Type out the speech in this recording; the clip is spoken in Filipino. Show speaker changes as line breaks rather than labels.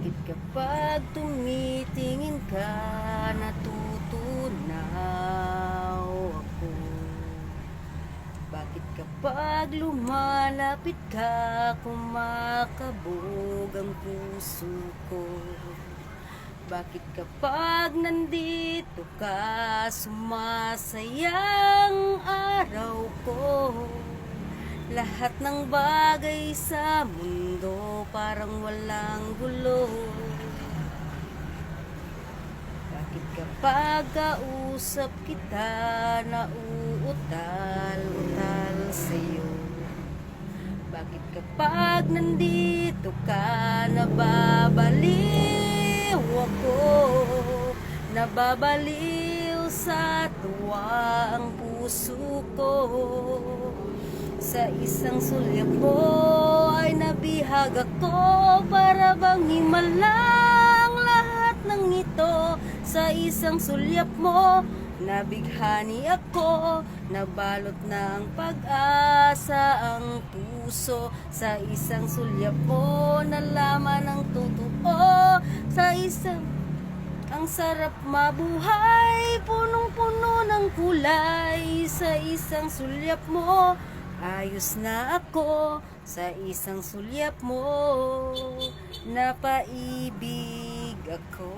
Bakit kapag tumitingin ka, natutunaw ako? Bakit kapag lumalapit ka, kumakabog ang puso ko? Bakit kapag nandito ka, sumasayang araw ko? Lahat ng bagay sa mundo parang walang gulo. Bakit kapag kausap kita, nauutal-utal sa'yo? Bakit kapag nandito ka, nababaliw ako? Nababaliw sa tuwa ang puso ko. Sa isang sulyap mo ay nabihag ako, para bang himalang lahat ng ito. Sa isang sulyap mo, nabighani ako, nabalot ng pag-asa ang puso. Sa isang sulyap mo, nalaman ang totoo. Sa isang ang sarap mabuhay, punong-puno ng kulay. Sa isang sulyap mo, ayos na ako. Sa isang sulyap mo, napaibig ako.